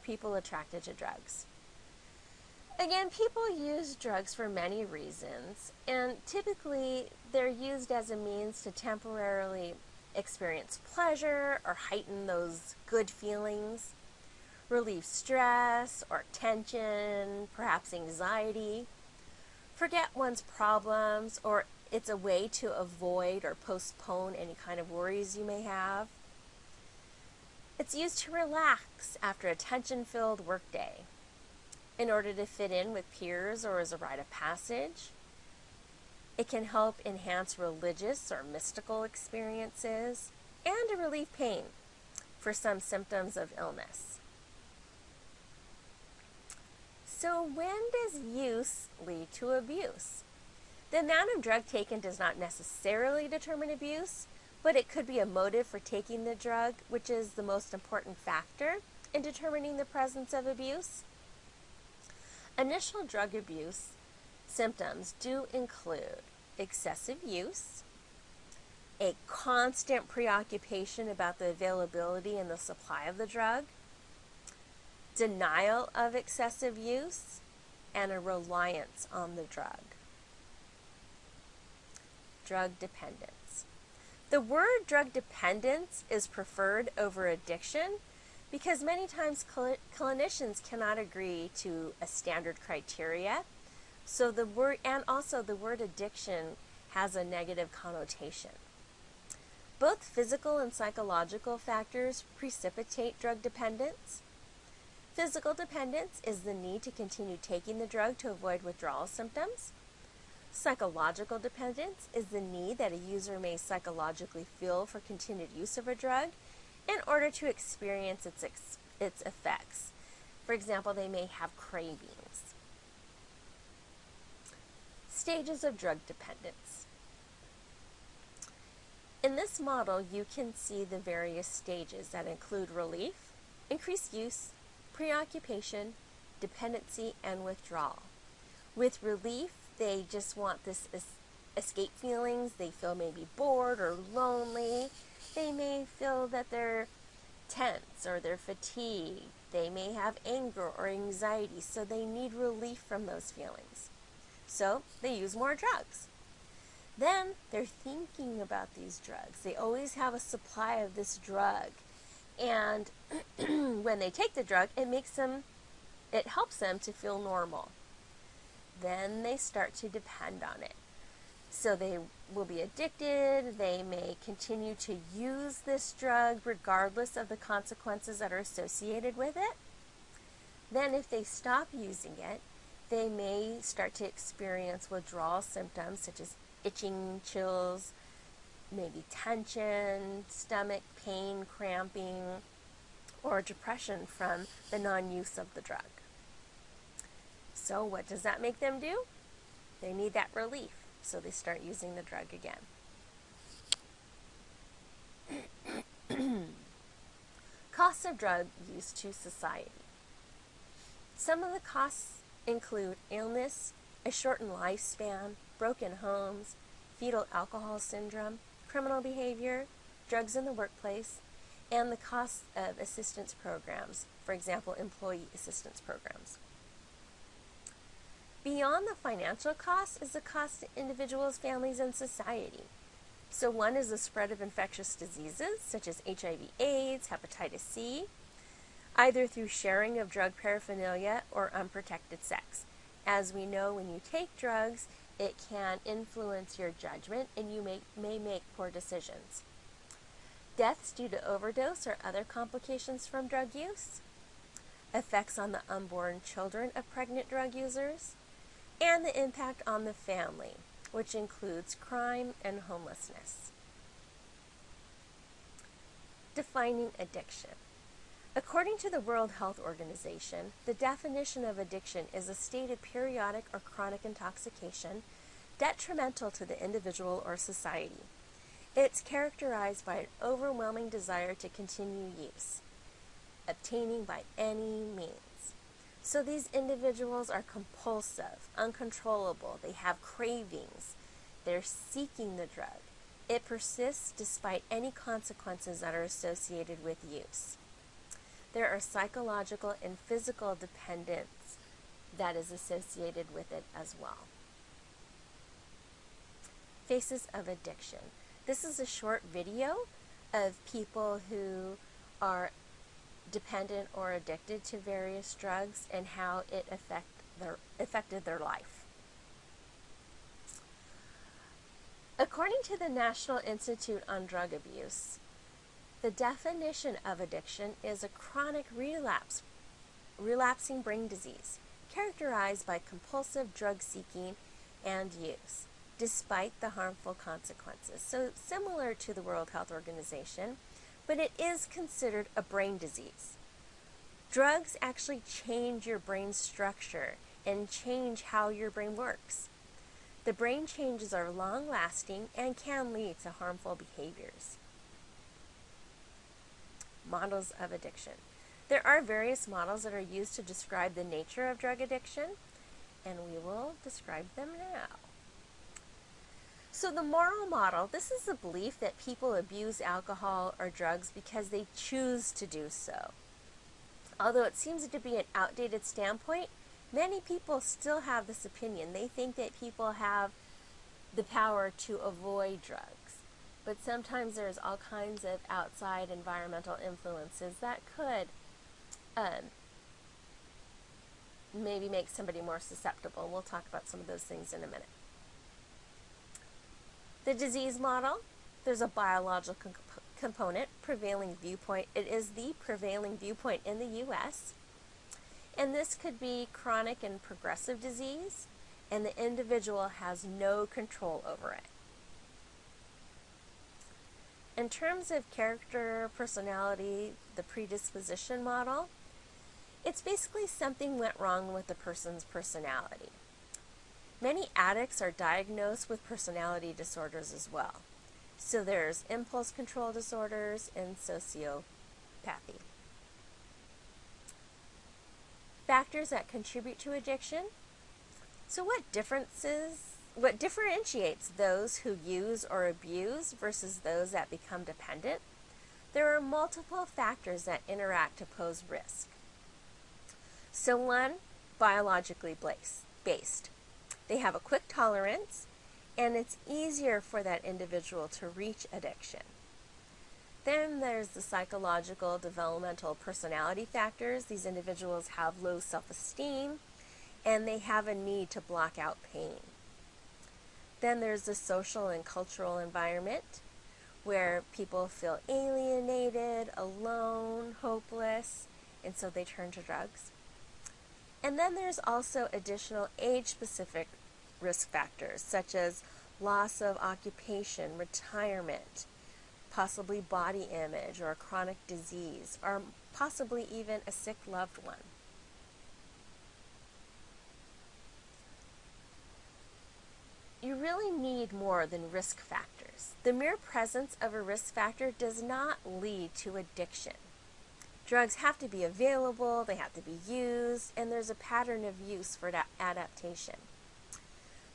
people attracted to drugs? Again, people use drugs for many reasons, and typically they're used as a means to temporarily experience pleasure or heighten those good feelings, relieve stress or tension, perhaps anxiety, forget one's problems, or it's a way to avoid or postpone any kind of worries you may have. It's used to relax after a tension-filled workday, in order to fit in with peers or as a rite of passage. It can help enhance religious or mystical experiences and to relieve pain for some symptoms of illness. So when does use lead to abuse? The amount of drug taken does not necessarily determine abuse, but it could be a motive for taking the drug, which is the most important factor in determining the presence of abuse. Initial drug abuse symptoms do include excessive use, a constant preoccupation about the availability and the supply of the drug, denial of excessive use, and a reliance on the drug. Drug dependence. The word drug dependence is preferred over addiction because many times clinicians cannot agree to a standard criteria. So the word addiction has a negative connotation. Both physical and psychological factors precipitate drug dependence. Physical dependence is the need to continue taking the drug to avoid withdrawal symptoms. Psychological dependence is the need that a user may psychologically feel for continued use of a drug in order to experience its effects. For example, they may have cravings. Stages of drug dependence. In this model, you can see the various stages that include relief, increased use, preoccupation, dependency, and withdrawal. With relief, they just want this escape feelings. They feel maybe bored or lonely. They may feel that they're tense or they're fatigued. They may have anger or anxiety, so they need relief from those feelings. So they use more drugs. Then they're thinking about these drugs. They always have a supply of this drug. And when they take the drug, it helps them to feel normal. Then they start to depend on it. So they will be addicted. They may continue to use this drug regardless of the consequences that are associated with it. Then if they stop using it, they may start to experience withdrawal symptoms such as itching, chills, maybe tension, stomach pain, cramping, or depression from the non-use of the drug. So what does that make them do? They need that relief, so they start using the drug again. Costs of drug use to society. Some of the costs include illness, a shortened lifespan, broken homes, fetal alcohol syndrome, criminal behavior, drugs in the workplace, and the costs of assistance programs, for example, employee assistance programs. Beyond the financial cost is the cost to individuals, families, and society. So one is the spread of infectious diseases such as HIV/AIDS, hepatitis C, either through sharing of drug paraphernalia or unprotected sex. As we know, when you take drugs, it can influence your judgment and you may make poor decisions. Deaths due to overdose or other complications from drug use, effects on the unborn children of pregnant drug users, and the impact on the family, which includes crime and homelessness. Defining addiction. According to the World Health Organization, the definition of addiction is a state of periodic or chronic intoxication detrimental to the individual or society. It's characterized by an overwhelming desire to continue use, obtaining by any means. So these individuals are compulsive, uncontrollable, they have cravings, they're seeking the drug. It persists despite any consequences that are associated with use. there are psychological and physical dependence that is associated with it as well. Faces of addiction. This is a short video of people who are dependent or addicted to various drugs and how it affected their life. According to the National Institute on Drug Abuse, the definition of addiction is a chronic relapsing brain disease characterized by compulsive drug seeking and use, despite the harmful consequences. So similar to the World Health Organization, but it is considered a brain disease. Drugs actually change your brain structure and change how your brain works. The brain changes are long-lasting and can lead to harmful behaviors. Models of addiction. There are various models that are used to describe the nature of drug addiction, and we will describe them now. So the moral model, this is the belief that people abuse alcohol or drugs because they choose to do so. Although it seems to be an outdated standpoint, many people still have this opinion. They think that people have the power to avoid drugs. But sometimes there's all kinds of outside environmental influences that could maybe make somebody more susceptible. We'll talk about some of those things in a minute. The disease model, there's a biological component, prevailing viewpoint. It is the prevailing viewpoint in the U.S., and this could be chronic and progressive disease, and the individual has no control over it. In terms of character, personality, the predisposition model, it's basically something went wrong with the person's personality. Many addicts are diagnosed with personality disorders as well. So there's impulse control disorders and sociopathy. Factors that contribute to addiction. So what differentiates those who use or abuse versus those that become dependent? There are multiple factors that interact to pose risk. So one, biologically based. They have a quick tolerance, and it's easier for that individual to reach addiction. Then there's the psychological, developmental personality factors. These individuals have low self-esteem, and they have a need to block out pain. Then there's the social and cultural environment, where people feel alienated, alone, hopeless, and so they turn to drugs. And then there's also additional age-specific risk factors, such as loss of occupation, retirement, possibly body image or a chronic disease, or possibly even a sick loved one. You really need more than risk factors. The mere presence of a risk factor does not lead to addiction. Drugs have to be available, they have to be used, and there's a pattern of use for adaptation.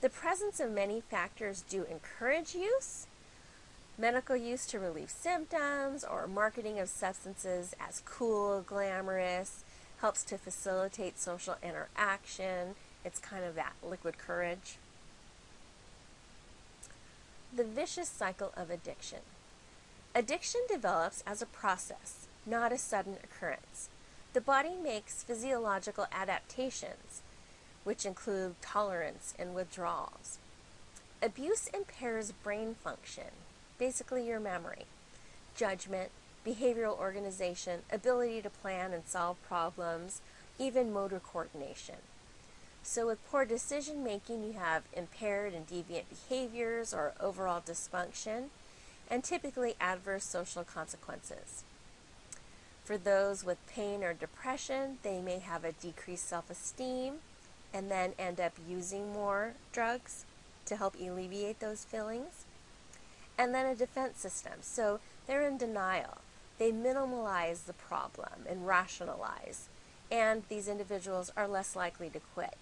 The presence of many factors do encourage use. Medical use to relieve symptoms or marketing of substances as cool, glamorous, helps to facilitate social interaction. It's kind of that liquid courage. The vicious cycle of addiction. Addiction develops as a process, not a sudden occurrence. The body makes physiological adaptations, which include tolerance and withdrawals. Abuse impairs brain function, basically your memory, judgment, behavioral organization, ability to plan and solve problems, even motor coordination. So with poor decision making, you have impaired and deviant behaviors or overall dysfunction, and typically adverse social consequences. For those with pain or depression, they may have a decreased self-esteem and then end up using more drugs to help alleviate those feelings. And then a defense system. So they're in denial. They minimalize the problem and rationalize. And these individuals are less likely to quit.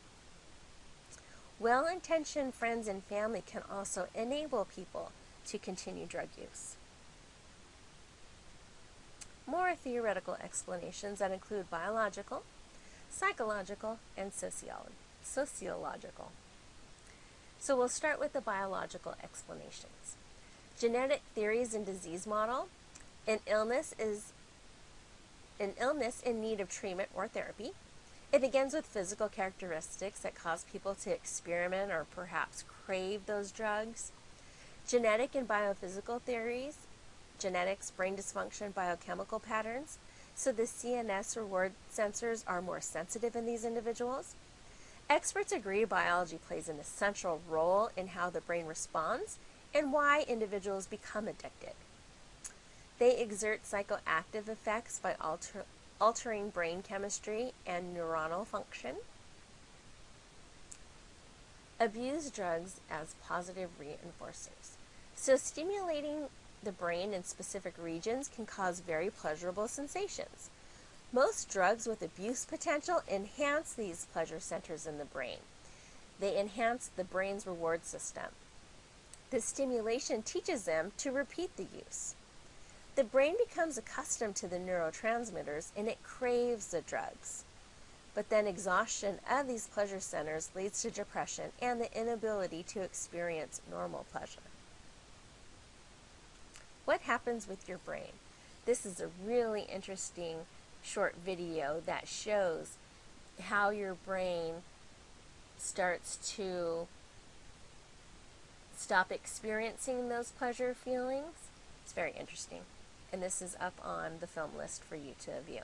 Well-intentioned friends and family can also enable people to continue drug use. more theoretical explanations that include biological, psychological, and sociological. So we'll start with the biological explanations. Genetic theories and disease model. An illness in need of treatment or therapy. It begins with physical characteristics that cause people to experiment or perhaps crave those drugs. Genetic and biophysical theories. Genetics, brain dysfunction, biochemical patterns. So the CNS reward sensors are more sensitive in these individuals. Experts agree biology plays an essential role in how the brain responds and why individuals become addicted. They exert psychoactive effects by altering brain chemistry and neuronal function. Abuse drugs as positive reinforcers. So stimulating the brain in specific regions can cause very pleasurable sensations. Most drugs with abuse potential enhance these pleasure centers in the brain. They enhance the brain's reward system. The stimulation teaches them to repeat the use. The brain becomes accustomed to the neurotransmitters and it craves the drugs. But then exhaustion of these pleasure centers leads to depression and the inability to experience normal pleasure. What happens with your brain? This is a really interesting short video that shows how your brain starts to stop experiencing those pleasure feelings. It's very interesting. And this is up on the film list for you to view.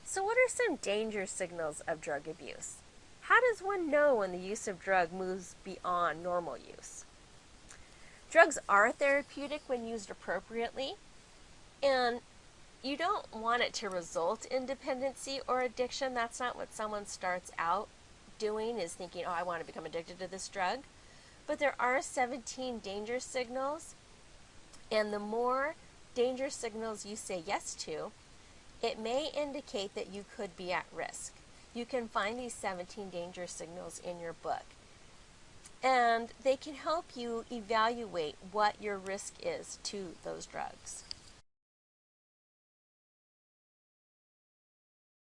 So what are some danger signals of drug abuse? How does one know when the use of drug moves beyond normal use? Drugs are therapeutic when used appropriately, and you don't want it to result in dependency or addiction. That's not what someone starts out doing, is thinking, oh, I want to become addicted to this drug. But there are 17 danger signals, and the more danger signals you say yes to, it may indicate that you could be at risk. You can find these 17 danger signals in your book, and they can help you evaluate what your risk is to those drugs.